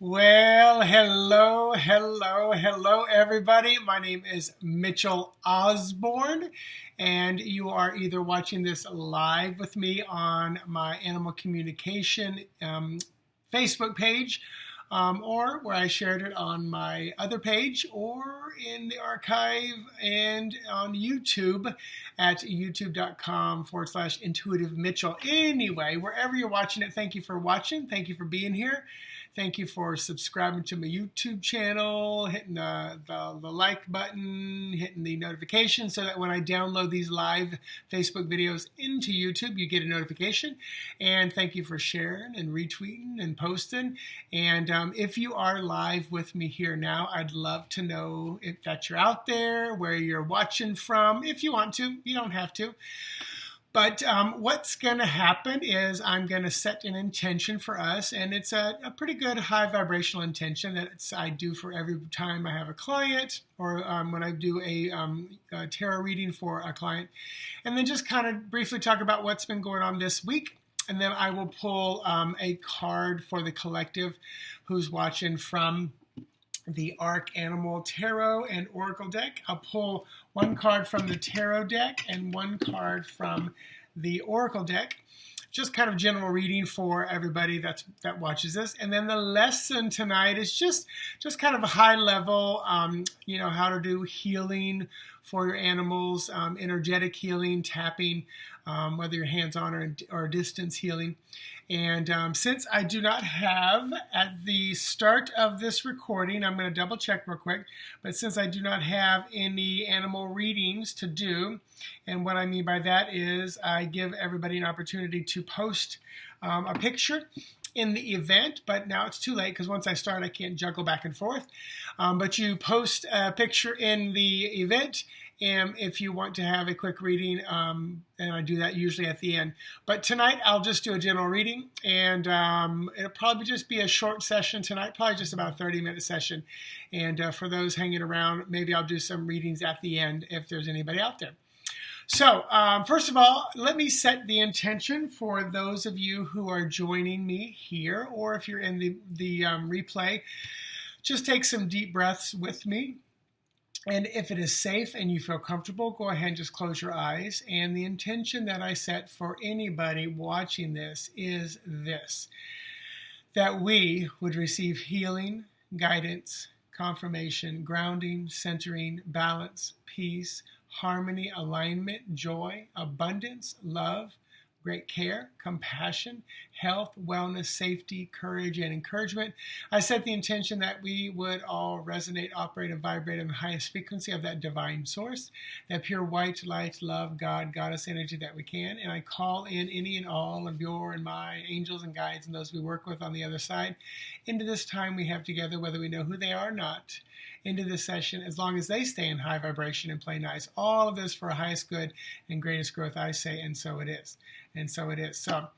Well, hello, everybody. My name is Mitchell Osborn, and you are either watching this live with me on my Animal Communication Facebook page, or where I shared it on my other page, or in the archive and on YouTube at youtube.com/intuitive Mitchell. Anyway, wherever you're watching it, thank you for watching. Thank you for being here. Thank you for subscribing to my YouTube channel, hitting the like button, hitting the notification so that when I download these live Facebook videos into YouTube, you get a notification. And thank you for sharing and retweeting and posting. And if you are live with me here now, I'd love to know if that you're out there, where you're watching from. If you want to, you don't have to. But what's going to happen is I'm going to set an intention for us, and it's a pretty good high vibrational intention that I do for every time I have a client or when I do a tarot reading for a client. And then just kind of briefly talk about what's been going on this week. And then I will pull a card for the collective who's watching from the Arc Animal Tarot and Oracle deck. I'll pull one card from the Tarot deck and one card from the Oracle deck. Just kind of general reading for everybody that watches this. And then the lesson tonight is just kind of a high level, how to do healing for your animals, energetic healing, tapping, whether you're hands-on or distance healing. And since I do not have, at the start of this recording, I'm going to double check real quick, but since I do not have any animal readings to do, and what I mean by that is I give everybody an opportunity to post a picture in the event, but now it's too late because once I start, I can't juggle back and forth. But you post a picture in the event, and if you want to have a quick reading, and I do that usually at the end. But tonight, I'll just do a general reading, and it'll probably just be a short session tonight, probably just about a 30-minute session. And for those hanging around, maybe I'll do some readings at the end if there's anybody out there. So, first of all, let me set the intention for those of you who are joining me here, or if you're in the replay, just take some deep breaths with me. And if it is safe and you feel comfortable, go ahead and just close your eyes. And the intention that I set for anybody watching this is this: that we would receive healing, guidance, confirmation, grounding, centering, balance, peace, harmony, alignment, joy, abundance, love, great care, compassion, health, wellness, safety, courage, and encouragement. I set the intention that we would all resonate, operate, and vibrate in the highest frequency of that divine source, that pure white light, love, God, goddess energy that we can. And I call in any and all of your and my angels and guides and those we work with on the other side into this time we have together, whether we know who they are or not, into this session, as long as they stay in high vibration and play nice. All of this for our highest good and greatest growth, I say, and so it is. And so it is. So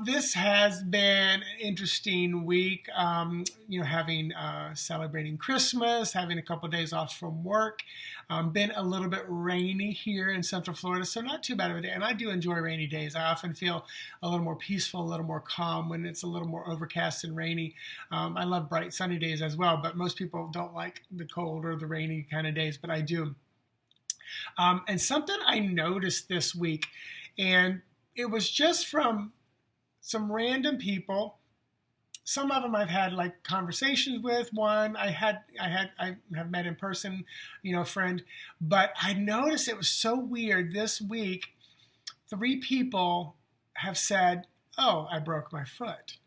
this has been an interesting week, having celebrating Christmas, having a couple of days off from work. Been a little bit rainy here in Central Florida, so not too bad of a day. And I do enjoy rainy days. I often feel a little more peaceful, a little more calm when it's a little more overcast and rainy. I love bright sunny days as well, but most people don't like the cold or the rainy kind of days, but I do. And something I noticed this week, and it was just from some random people. Some of them I've had like conversations with. One I have met in person, friend. But I noticed it was so weird this week. 3 people have said, "Oh, I broke my foot."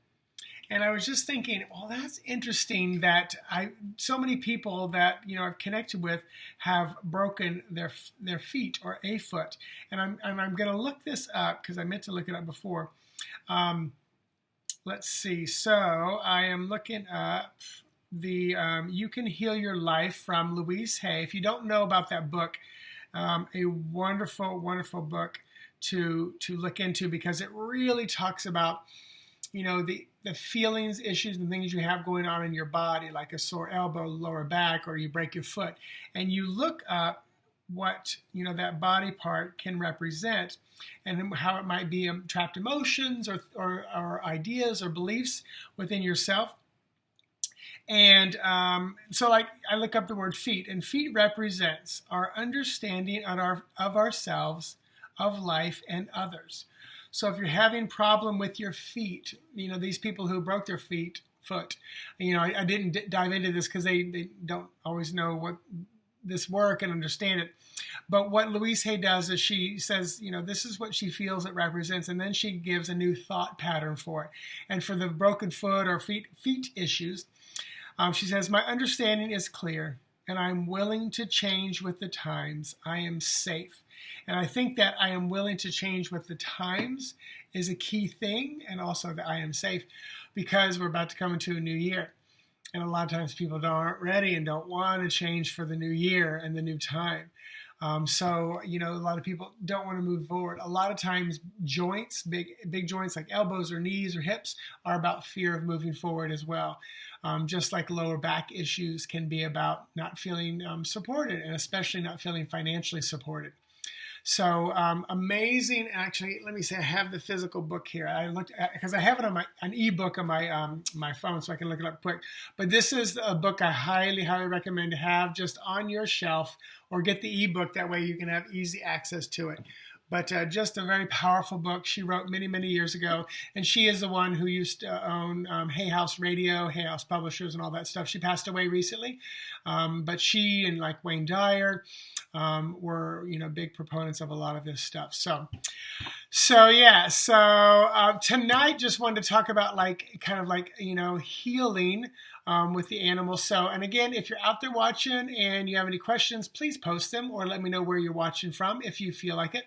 And I was just thinking, well, that's interesting that so many people that I've connected with have broken their feet or a foot. And I'm going to look this up because I meant to look it up before. Let's see. So I am looking up the "You Can Heal Your Life" from Louise Hay. If you don't know about that book, a wonderful, wonderful book to look into, because it really talks about the feelings, issues, and things you have going on in your body, like a sore elbow, lower back, or you break your foot. And you look up what that body part can represent, and how it might be trapped emotions or ideas or beliefs within yourself. And so, like, I look up the word feet, and feet represents our understanding of ourselves, of life, and others. So if you're having problem with your feet, these people who broke their foot, I didn't dive into this because they don't always know what this work and understand it. But what Louise Hay does is she says, this is what she feels it represents, and then she gives a new thought pattern for it. And for the broken foot or feet issues, she says, my understanding is clear, and I'm willing to change with the times. I am safe. And I think that I am willing to change with the times is a key thing, and also that I am safe, because we're about to come into a new year. And a lot of times people aren't ready and don't want to change for the new year and the new time. So, a lot of people don't want to move forward. A lot of times joints, big joints like elbows or knees or hips, are about fear of moving forward as well. Just like lower back issues can be about not feeling supported, and especially not feeling financially supported. So amazing. Actually, let me say I have the physical book here. I looked at, because I have it on an ebook on my phone, so I can look it up quick. But this is a book I highly recommend to have just on your shelf, or get the ebook. That way you can have easy access to it. But just a very powerful book she wrote many, many years ago. And she is the one who used to own Hay House Radio, Hay House Publishers, and all that stuff. She passed away recently. But she and like Wayne Dyer were, big proponents of a lot of this stuff. So yeah. So tonight, just wanted to talk about healing with the animals. So, and again, if you're out there watching and you have any questions, please post them or let me know where you're watching from if you feel like it.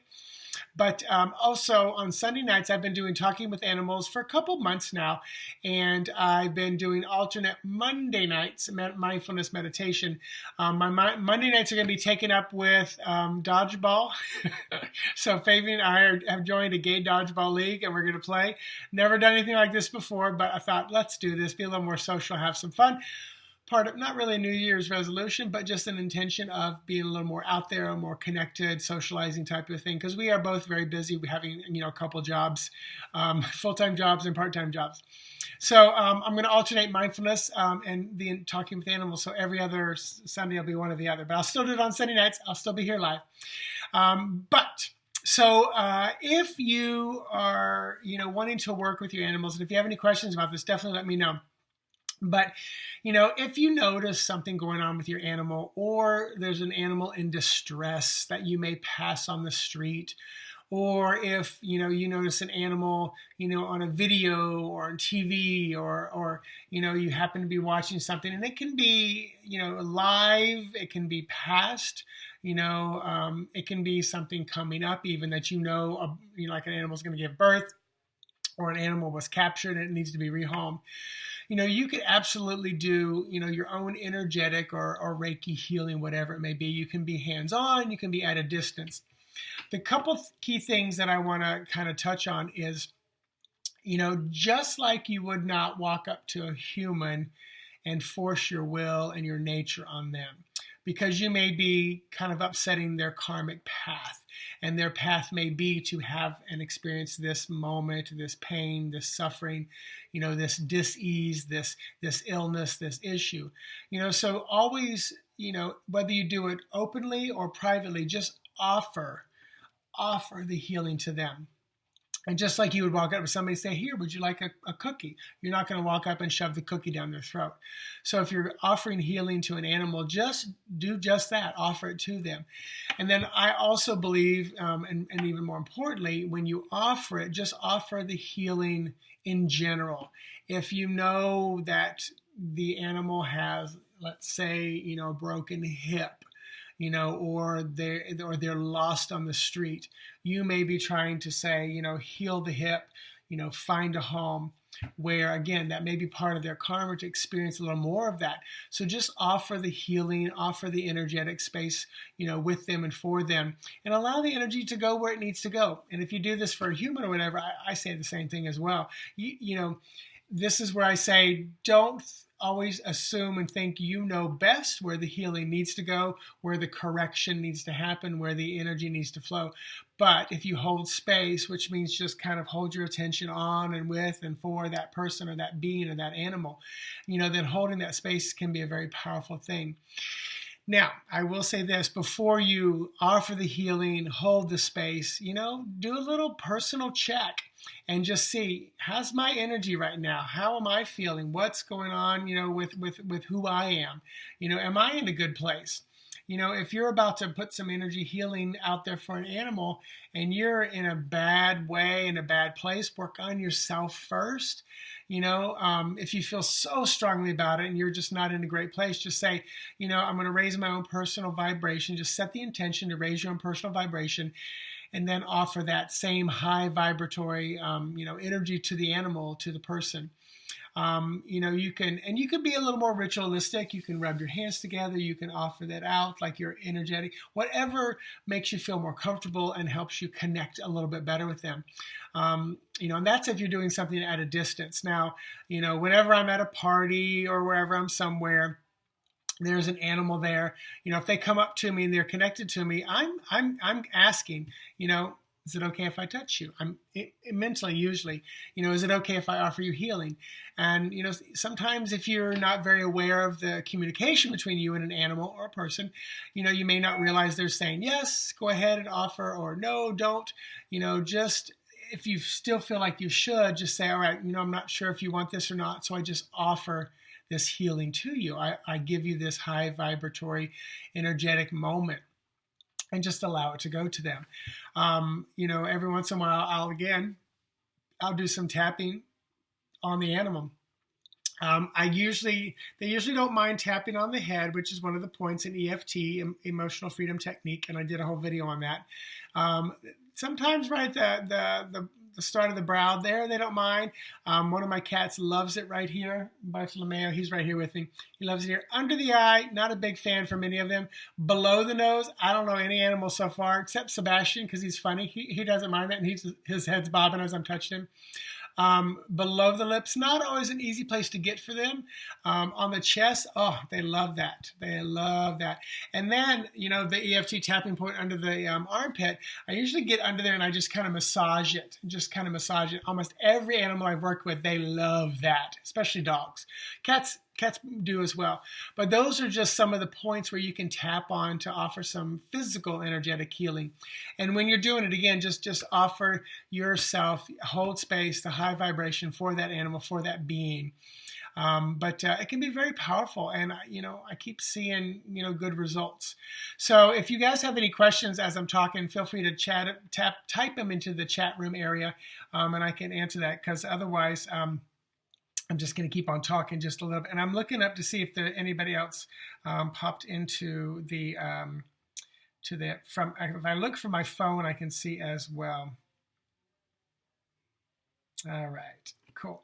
But also on Sunday nights, I've been doing Talking with Animals for a couple months now, and I've been doing alternate Monday nights, mindfulness meditation. My Monday nights are going to be taken up with dodgeball. So Fabian and I have joined a gay dodgeball league, and we're going to play. Never done anything like this before, but I thought, let's do this, be a little more social, have some fun. Part of not really a New Year's resolution, but just an intention of being a little more out there, more connected, socializing type of thing. Because we are both very busy, having a couple jobs, full-time jobs and part-time jobs. So I'm going to alternate mindfulness and the Talking with Animals. So every other Sunday will be one or the other. But I'll still do it on Sunday nights. I'll still be here live. So if you are wanting to work with your animals, and if you have any questions about this, definitely let me know. But, if you notice something going on with your animal, or there's an animal in distress that you may pass on the street, or if, you notice an animal, on a video or on TV, or you happen to be watching something, and it can be, live, it can be past, it can be something coming up even that like an animal's going to give birth, or an animal was captured and it needs to be rehomed. You could absolutely do, your own energetic or Reiki healing, whatever it may be. You can be hands-on, you can be at a distance. The couple key things that I want to kind of touch on is, just like you would not walk up to a human and force your will and your nature on them, because you may be kind of upsetting their karmic path. And their path may be to have and experience this moment, this pain, this suffering, this dis-ease, this illness, this issue. So always, whether you do it openly or privately, just offer the healing to them. And just like you would walk up to somebody and say, here, would you like a cookie? You're not going to walk up and shove the cookie down their throat. So if you're offering healing to an animal, just do just that. Offer it to them. And then I also believe, and even more importantly, when you offer it, just offer the healing in general. If you know that the animal has, let's say, a broken hip, or they're lost on the street, you may be trying to say, heal the hip, find a home, where again, that may be part of their karma to experience a little more of that. So just offer the healing, offer the energetic space, with them and for them, and allow the energy to go where it needs to go. And if you do this for a human or whatever, I say the same thing as well. This is where I say, don't always assume and think you know best where the healing needs to go, where the correction needs to happen, where the energy needs to flow. But if you hold space, which means just kind of hold your attention on and with and for that person or that being or that animal, then holding that space can be a very powerful thing. Now, I will say this, before you offer the healing, hold the space, do a little personal check and just see, how's my energy right now? How am I feeling? What's going on, with who I am? Am I in a good place? If you're about to put some energy healing out there for an animal and you're in a bad way, in a bad place, work on yourself first. If you feel so strongly about it and you're just not in a great place, just say, I'm going to raise my own personal vibration. Just set the intention to raise your own personal vibration and then offer that same high vibratory, energy to the animal, to the person. You can be a little more ritualistic. You can rub your hands together. You can offer that out like you're energetic, whatever makes you feel more comfortable and helps you connect a little bit better with them. And that's if you're doing something at a distance. Now, whenever I'm at a party or wherever I'm somewhere, there's an animal there. If they come up to me and they're connected to me, I'm asking, is it okay if I touch you? I'm mentally usually, is it okay if I offer you healing? And, sometimes if you're not very aware of the communication between you and an animal or a person, you may not realize they're saying, yes, go ahead and offer, or no, don't, just if you still feel like you should, just say, all right, I'm not sure if you want this or not. So I just offer this healing to you. I give you this high vibratory, energetic moment. And just allow it to go to them. Every once in a while, I'll do some tapping on the animal. They usually don't mind tapping on the head, which is one of the points in EFT, emotional freedom technique, and I did a whole video on that. Sometimes, right, the start of the brow there, they don't mind. One of my cats loves it right here. Bartolomeo, he's right here with me. He loves it here. Under the eye, not a big fan for many of them. Below the nose, I don't know any animal so far, except Sebastian, because he's funny. He doesn't mind that, and his head's bobbing as I'm touching him. Below the lips, not always an easy place to get for them. On the chest, oh, they love that. They love that. And then, the EFT tapping point under the armpit, I usually get under there and I just kind of massage it. Almost every animal I've worked with, they love that, especially dogs. Cats do as well. But those are just some of the points where you can tap on to offer some physical energetic healing. And when you're doing it, again, just offer yourself, hold space, the high vibration for that animal, for that being. But it can be very powerful, and I keep seeing good results. So if you guys have any questions as I'm talking, feel free to type them into the chat room area, and I can answer that, because otherwise I'm just going to keep on talking just a little bit. And I'm looking up to see if anybody else popped into the if I look from my phone, I can see as well. All right, cool.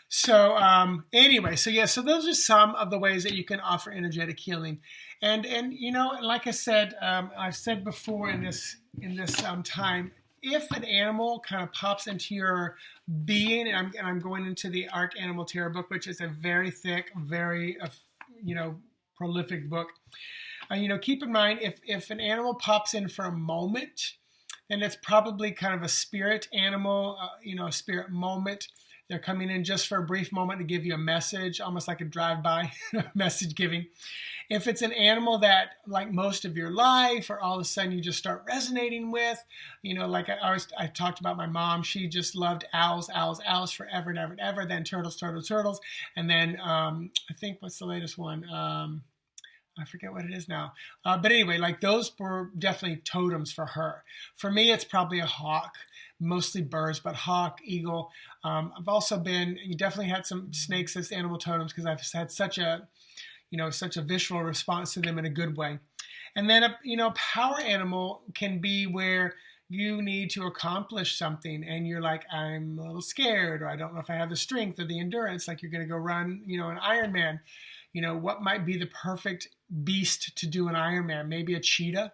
So anyway, so those are some of the ways that you can offer energetic healing. And like I said, I've said before in this time, if an animal kind of pops into your being, and I'm going into the Arc Animal Terror book, which is a very thick, very prolific book. Keep in mind, if an animal pops in for a moment, then it's probably kind of a spirit animal, a spirit moment. They're coming in just for a brief moment to give you a message, almost like a drive-by message giving. If it's an animal that, like most of your life, or all of a sudden you just start resonating with, like I talked about my mom, she just loved owls forever and ever and ever, then turtles. And then I think, what's the latest one? I forget what it is now. But anyway, like those were definitely totems for her. For me, it's probably a hawk, mostly birds, but hawk, eagle. I've also definitely had some snakes as animal totems, because I've had such a visceral response to them in a good way. And then, a power animal can be where you need to accomplish something and you're like, I'm a little scared, or I don't know if I have the strength or the endurance, like you're going to go run, an Ironman. What might be the perfect beast to do an Ironman? Maybe a cheetah,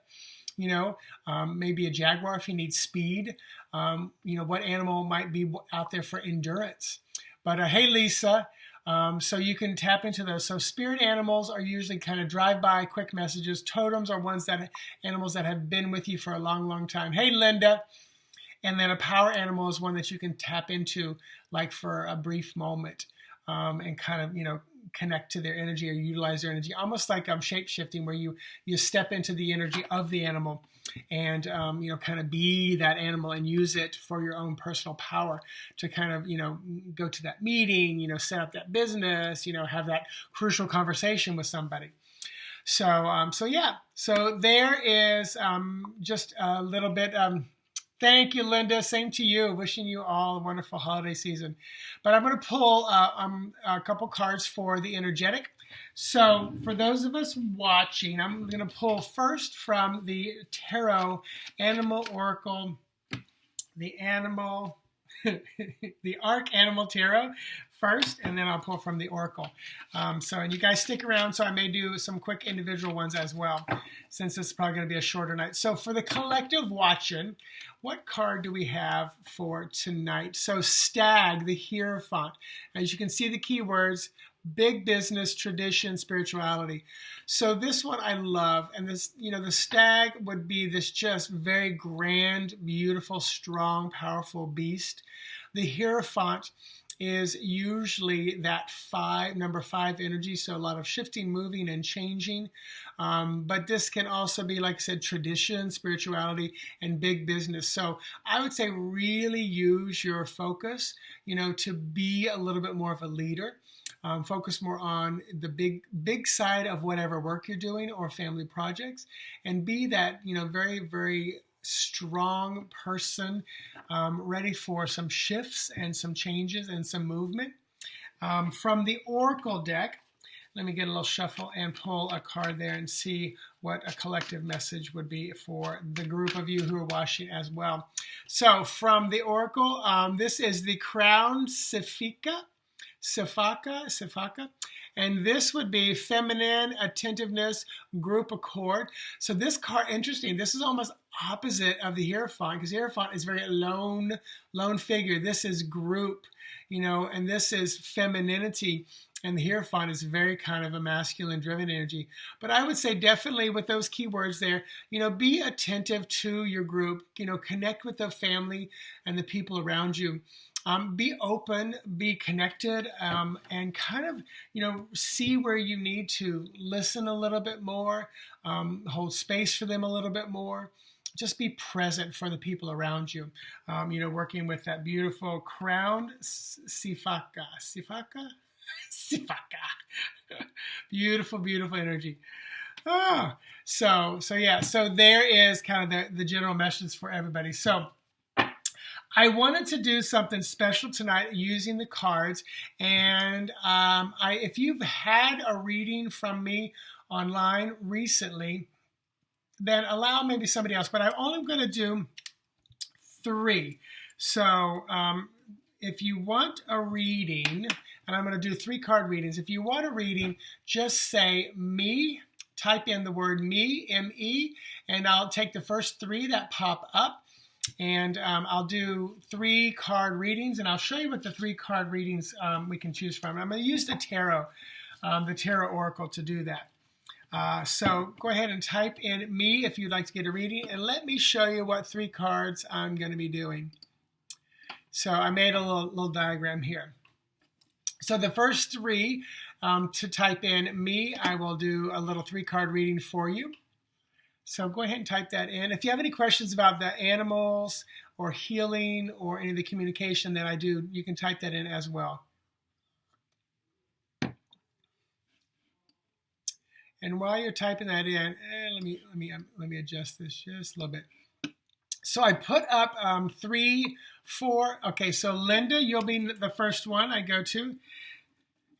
maybe a jaguar if you need speed. What animal might be out there for endurance? But hey, Lisa, So you can tap into those. So spirit animals are usually kind of drive-by, quick messages. Totems are animals that have been with you for a long, long time. Hey, Linda. And then a power animal is one that you can tap into, like for a brief moment, and kind of, connect to their energy or utilize their energy, almost like shape shifting, where you step into the energy of the animal and kind of be that animal and use it for your own personal power to kind of go to that meeting, set up that business, have that crucial conversation with somebody. So yeah, so there is just a little bit. Thank you, Linda. Same to you. Wishing you all a wonderful holiday season. But I'm going to pull a couple cards for the energetic. So for those of us watching, I'm going to pull first from the Tarot Animal Oracle, the Animal, the Arc Animal Tarot first, and then I'll pull from the Oracle. And you guys stick around, so I may do some quick individual ones as well, since this is probably going to be a shorter night. So for the collective watching, what card do we have for tonight? So Stag, the Hierophant. As you can see, the keywords: big business, tradition, spirituality. So this one I love. And this, the stag would be this just very grand, beautiful, strong, powerful beast. The Hierophant is usually that number 5 energy. So a lot of shifting, moving, and changing. But this can also be, like I said, tradition, spirituality, and big business. So I would say really use your focus, to be a little bit more of a leader. Focus more on the big side of whatever work you're doing or family projects, and be that, very, very strong person, ready for some shifts and some changes and some movement. From the Oracle deck, let me get a little shuffle and pull a card there and see what a collective message would be for the group of you who are watching as well. So from the Oracle, this is the Crown Sifaka, and this would be feminine, attentiveness, group accord. So this card, interesting, this is almost opposite of the Hierophant, because the Hierophant is very lone figure. This is group, and this is femininity, and the Hierophant is very kind of a masculine driven energy. But I would say definitely with those keywords there, be attentive to your group, connect with the family and the people around you. Be open, be connected, and kind of, see where you need to listen a little bit more, hold space for them a little bit more. Just be present for the people around you, working with that beautiful Crown Sifaka. Beautiful, beautiful energy. So yeah, so there is kind of the general message for everybody. So I wanted to do something special tonight using the cards, and if you've had a reading from me online recently, then allow maybe somebody else, but I'm only going to do 3. So if you want a reading, and I'm going to do 3 card readings. If you want a reading, just say me, type in the word me, M-E, and I'll take the first 3 that pop up. And I'll do 3 card readings, and I'll show you what the 3 card readings we can choose from. I'm going to use the Tarot Oracle to do that. So go ahead and type in me if you'd like to get a reading, and let me show you what 3 cards I'm going to be doing. So I made a little diagram here. So the first 3, to type in me, I will do a little 3 card reading for you. So go ahead and type that in. If you have any questions about the animals or healing or any of the communication that I do, you can type that in as well. And while you're typing that in, let me adjust this just a little bit. So I put up 3, 4. Okay, so Linda, you'll be the first one I go to.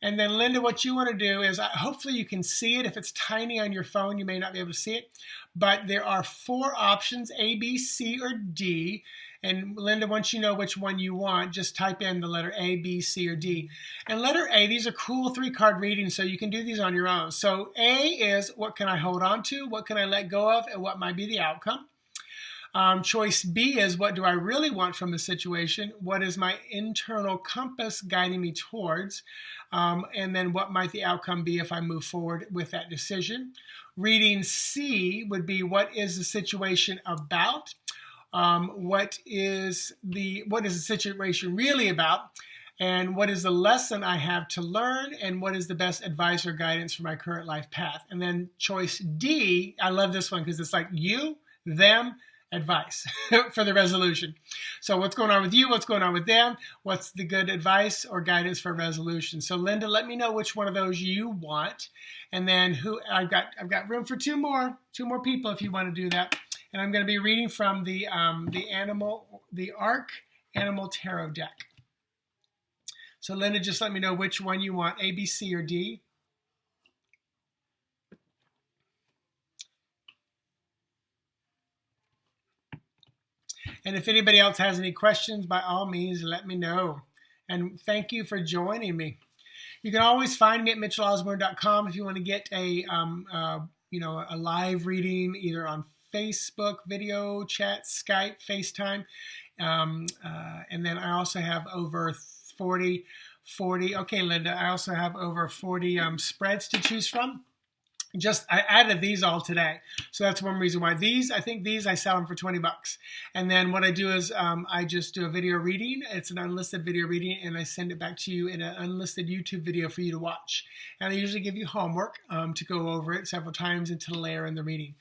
And then, Linda, what you want to do is, hopefully you can see it. If it's tiny on your phone, you may not be able to see it. But there are 4 options, A, B, C, or D. And Linda, once you know which one you want, just type in the letter A, B, C, or D. And letter A, these are cool 3-card readings, so you can do these on your own. So A is, what can I hold on to? What can I let go of? And what might be the outcome? Choice B is, what do I really want from the situation? What is my internal compass guiding me towards? And then what might the outcome be if I move forward with that decision? Reading C would be, what is the situation about? What is the situation really about? And what is the lesson I have to learn? And what is the best advice or guidance for my current life path? And then choice D, I love this one because it's like you, them, advice for the resolution. So what's going on with you? What's going on with them? What's the good advice or guidance for resolution? So Linda, let me know which one of those you want. And then who I've got room for two more people if you want to do that. And I'm going to be reading from the ARC Animal Tarot deck. So Linda, just let me know which one you want, A, B, C, or D. And if anybody else has any questions, by all means, let me know. And thank you for joining me. You can always find me at mitchellosborn.com if you want to get a live reading either on Facebook, video, chat, Skype, FaceTime. And then I also have over 40, okay, Linda, I also have over 40 spreads to choose from. I added these all today. So that's one reason why. I think I sell them for $20. And then what I do is I just do a video reading. It's an unlisted video reading, and I send it back to you in an unlisted YouTube video for you to watch. And I usually give you homework to go over it several times and to layer in the reading.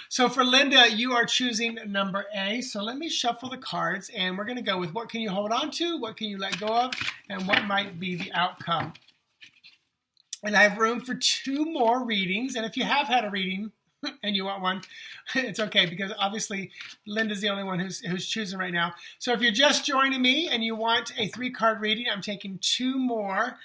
So for Linda, you are choosing number A. So let me shuffle the cards, and we're going to go with what can you hold on to, what can you let go of, and what might be the outcome. And I have room for two more readings. And if you have had a reading and you want one, it's okay, because obviously Linda's the only one who's choosing right now. So if you're just joining me and you want a 3-card reading, I'm taking two more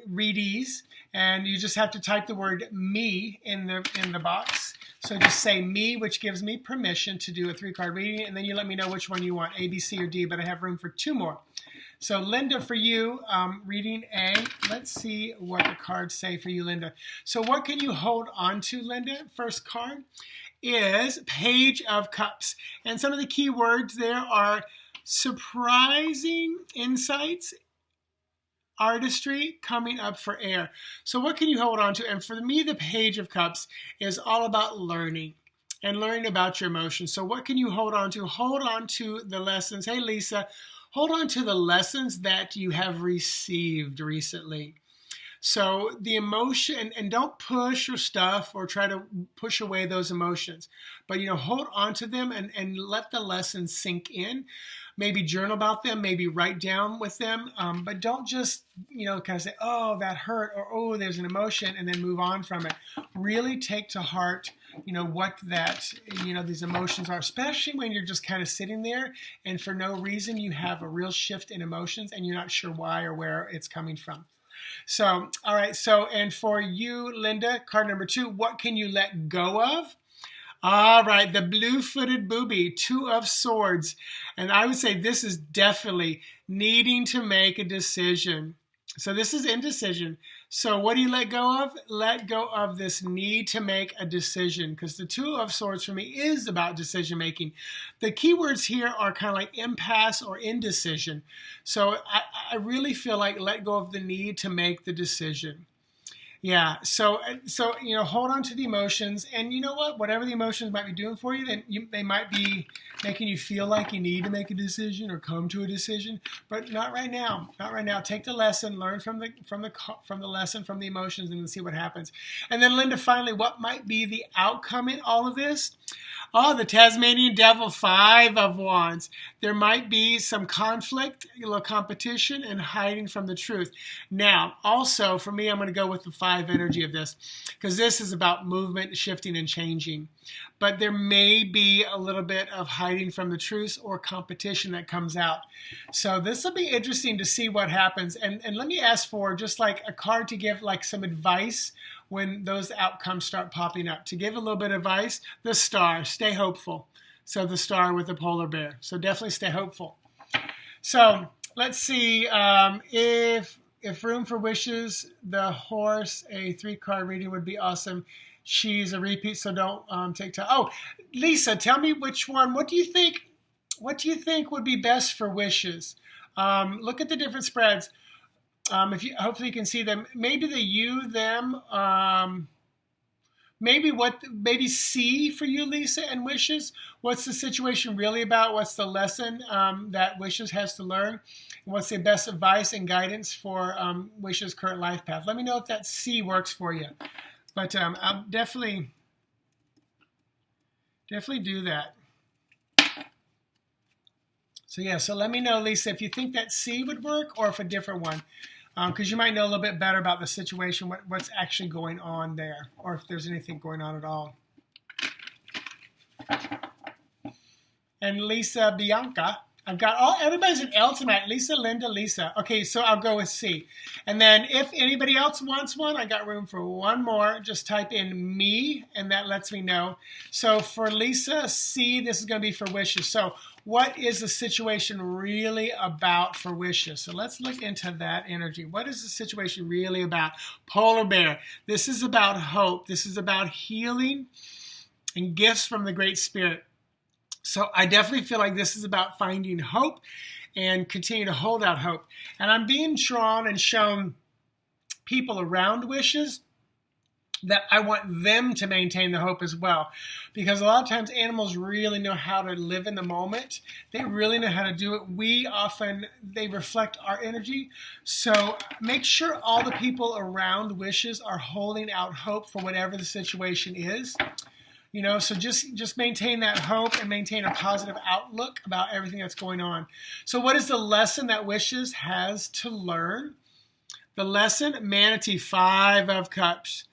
readees, and you just have to type the word me in the box. So just say me, which gives me permission to do a 3-card reading, and then you let me know which one you want, A, B, C, or D, but I have room for two more. So Linda, for you, reading A, let's see what the cards say for you, Linda. So what can you hold on to, Linda? First card is Page of Cups. And some of the key words there are surprising insights, artistry, coming up for air. So what can you hold on to? And for me, the Page of Cups is all about learning and learning about your emotions. So what can you hold on to? Hold on to the lessons. Hey, Lisa, hold on to the lessons that you have received recently. So the emotion, and don't push or stuff or try to push away those emotions, but hold on to them and let the lessons sink in. Maybe journal about them, maybe write down with them, but don't just kind of say, oh, that hurt, or oh, there's an emotion, and then move on from it. Really take to heart what these emotions are, especially when you're just kind of sitting there and for no reason you have a real shift in emotions and you're not sure why or where it's coming from. So, all right. So, and for you, Linda, card number 2, what can you let go of? All right, the blue-footed booby, 2 of Swords. And I would say this is definitely needing to make a decision. So this is indecision. So what do you let go of? Let go of this need to make a decision, because the 2 of Swords for me is about decision making. The key words here are kind of like impasse or indecision. So I really feel like let go of the need to make the decision. Yeah, so hold on to the emotions, and you know what? Whatever the emotions might be doing for you, they might be making you feel like you need to make a decision or come to a decision, but not right now. Not right now. Take the lesson, learn from the lesson, from the emotions, and then see what happens. And then Linda, finally, what might be the outcome in all of this? Oh, the Tasmanian Devil, 5 of Wands. There might be some conflict, a little competition, and hiding from the truth. Now, also, for me, I'm going to go with the 5 energy of this, because this is about movement, shifting, and changing. But there may be a little bit of hiding from the truth or competition that comes out. So this will be interesting to see what happens. And let me ask for just like a card to give like some advice when those outcomes start popping up. To give a little bit of advice, the Star, stay hopeful. So the Star with the polar bear. So definitely stay hopeful. So let's see if if room for wishes, the horse, a 3-card reading would be awesome. She's a repeat, so don't take time. Oh, Lisa, tell me which one. What do you think? What do you think would be best for wishes? Look at the different spreads. If you hopefully you can see them. Maybe the you, them. Maybe C for you, Lisa, and wishes. What's the situation really about? What's the lesson that wishes has to learn? And what's the best advice and guidance for wishes' current life path? Let me know if that C works for you. But I'll definitely do that. So yeah, so let me know, Lisa, if you think that C would work or if a different one. Because you might know a little bit better about the situation, what's actually going on there, or if there's anything going on at all. And Lisa, Bianca, I've got everybody's an L tonight. Lisa, Linda, Lisa. Okay, so I'll go with C. And then if anybody else wants one, I got room for one more. Just type in me, and that lets me know. So for Lisa, C, this is going to be for wishes. So what is the situation really about for wishes? So let's look into that energy. What is the situation really about? Polar bear. This is about hope. This is about healing and gifts from the Great Spirit. So I definitely feel like this is about finding hope and continue to hold out hope. And I'm being drawn and shown people around wishes that I want them to maintain the hope as well. Because a lot of times animals really know how to live in the moment. They really know how to do it. They reflect our energy. So make sure all the people around wishes are holding out hope for whatever the situation is. So just maintain that hope and maintain a positive outlook about everything that's going on. So what is the lesson that wishes has to learn? The lesson, Manatee, 5 of Cups.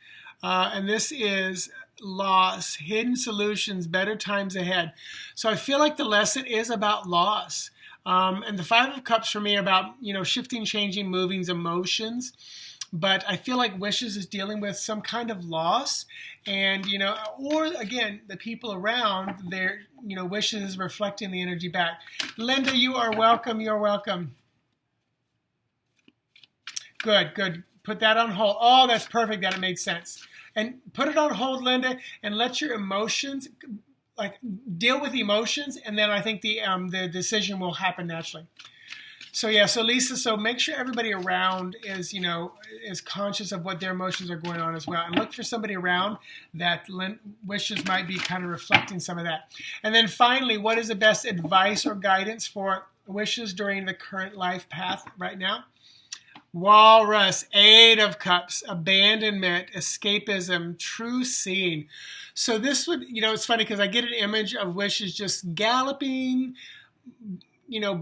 And this is loss, hidden solutions, better times ahead. So I feel like the lesson is about loss. And the 5 of Cups for me are about, shifting, changing, moving emotions. But I feel like wishes is dealing with some kind of loss. And, or again, the people around their, wishes is reflecting the energy back. Linda, you are welcome. You're welcome. Good. Put that on hold. Oh, that's perfect. That it made sense. And put it on hold, Linda, and let your emotions, deal with emotions, and then I think the decision will happen naturally. So yeah, so Lisa, so make sure everybody around is conscious of what their emotions are going on as well, and look for somebody around that wishes might be kind of reflecting some of that. And then finally, what is the best advice or guidance for wishes during the current life path right now? Walrus, 8 of Cups, abandonment, escapism, true seeing. So this would, it's funny because I get an image of wishes just galloping,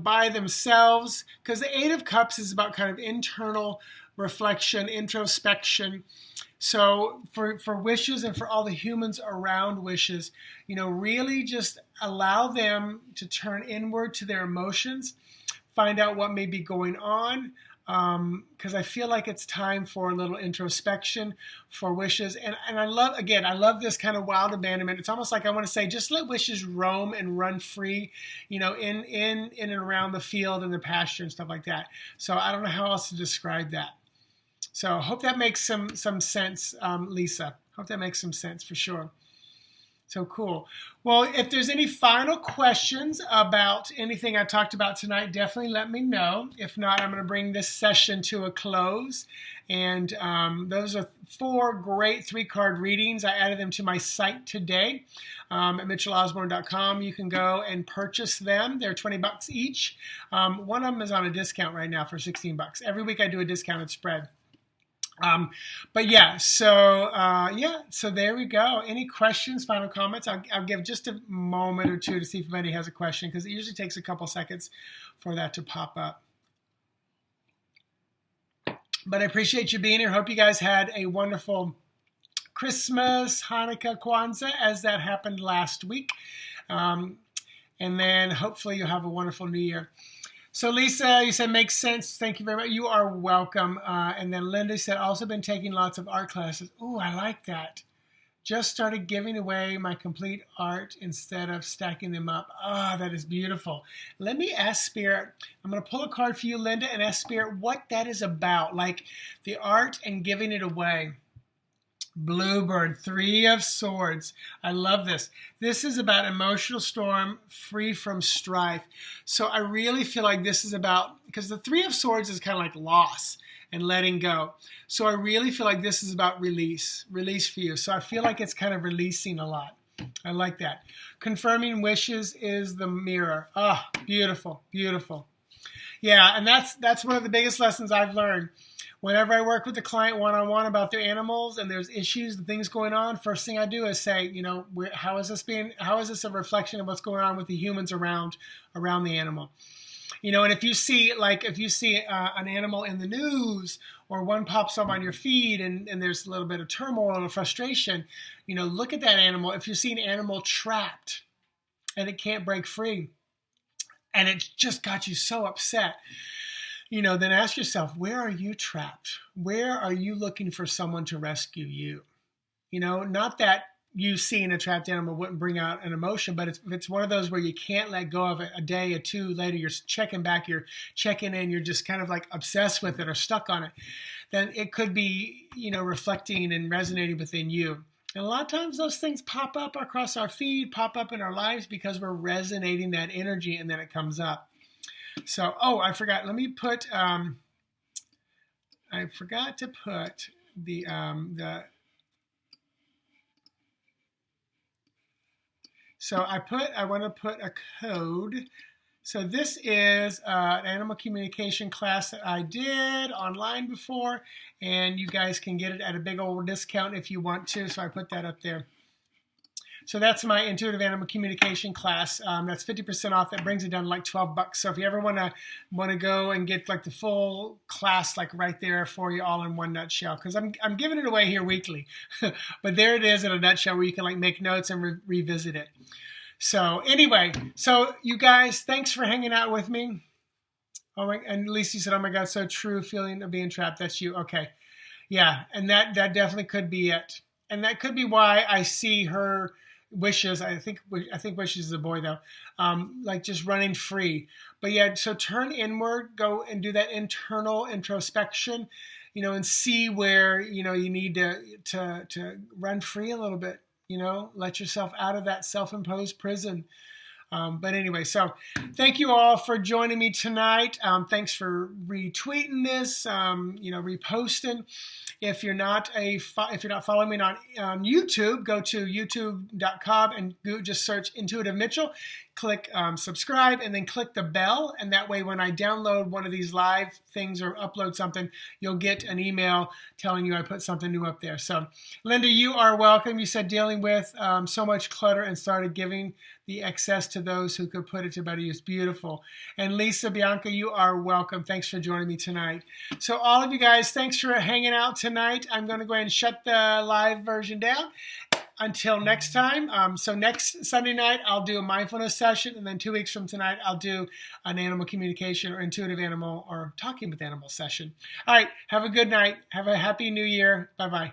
by themselves, because the 8 of Cups is about kind of internal reflection, introspection. So for wishes and for all the humans around wishes, really just allow them to turn inward to their emotions, find out what may be going on, because I feel like it's time for a little introspection for wishes. And I love this kind of wild abandonment. It's almost like I want to say, just let wishes roam and run free, in and around the field and the pasture and stuff like that. So I don't know how else to describe that. So I hope that makes some sense, Lisa. Hope that makes some sense for sure. So cool. Well, if there's any final questions about anything I talked about tonight, definitely let me know. If not, I'm going to bring this session to a close. And those are 4 great 3-card readings. I added them to my site today at mitchellosborn.com. You can go and purchase them. They're $20 each. One of them is on a discount right now for $16. Every week I do a discounted spread. But yeah, so there we go. Any questions, final comments? I'll give just a moment or two to see if anybody has a question, because it usually takes a couple seconds for that to pop up. But I appreciate you being here. Hope you guys had a wonderful Christmas, Hanukkah, Kwanzaa, as that happened last week. And then hopefully you'll have a wonderful New Year. So Lisa, you said makes sense. Thank you very much. You are welcome. And then Linda said, also been taking lots of art classes. Ooh, I like that. Just started giving away my complete art instead of stacking them up. Ah, that is beautiful. Let me ask Spirit. I'm going to pull a card for you, Linda, and ask Spirit what that is about, like the art and giving it away. Bluebird, Three of Swords. I love this. This is about emotional storm, free from strife. So I really feel like this is about, because the Three of Swords is kind of like loss and letting go. So I really feel like this is about release for you. So I feel like it's kind of releasing a lot. I like that. Confirming wishes is the mirror. Ah, beautiful, beautiful. Yeah, and that's one of the biggest lessons I've learned. Whenever I work with the client one-on-one about their animals and there's issues and things going on, first thing I do is say, how is this a reflection of what's going on with the humans around the animal? And if you see an animal in the news or one pops up on your feed and there's a little bit of turmoil or frustration, look at that animal. If you see an animal trapped and it can't break free and it just got you so upset, then ask yourself, where are you trapped? Where are you looking for someone to rescue you? Not that you seeing a trapped animal wouldn't bring out an emotion, but it's one of those where you can't let go of it a day or two later, you're checking back, you're checking in, you're just kind of like obsessed with it or stuck on it, then it could be, reflecting and resonating within you. And a lot of times those things pop up across our feed, pop up in our lives because we're resonating that energy and then it comes up. So, I forgot. Let me put. I forgot to put the. So I want to put a code. So this is an animal communication class that I did online before, and you guys can get it at a big old discount if you want to. So I put that up there. So that's my intuitive animal communication class. That's 50% off. That brings it down to like $12. So if you ever want to go and get like the full class, like right there for you, all in one nutshell, because I'm giving it away here weekly, but there it is in a nutshell where you can like make notes and revisit it. So anyway, so you guys, thanks for hanging out with me. Oh my, and Lisa said, "Oh my God, so true. Feeling of being trapped. That's you." Okay, yeah, and that definitely could be it, and that could be why I see her wishes. I think wishes is a boy though, like just running free. But yeah, so turn inward, go and do that internal introspection, and see where you need to run free a little bit. Let yourself out of that self-imposed prison. But anyway, so thank you all for joining me tonight. Thanks for retweeting this, reposting. If you're not following me on YouTube, go to youtube.com and just search Intuitive Mitchell. Click subscribe and then click the bell. And that way, when I download one of these live things or upload something, you'll get an email telling you I put something new up there. So, Linda, you are welcome. You said dealing with so much clutter and started giving the excess to those who could put it to better use. Beautiful. And Lisa, Bianca, you are welcome. Thanks for joining me tonight. So all of you guys, thanks for hanging out tonight. I'm going to go ahead and shut the live version down. Until next time. So next Sunday night, I'll do a mindfulness session. And then 2 weeks from tonight, I'll do an animal communication or intuitive animal or talking with animals session. All right. Have a good night. Have a happy new year. Bye-bye.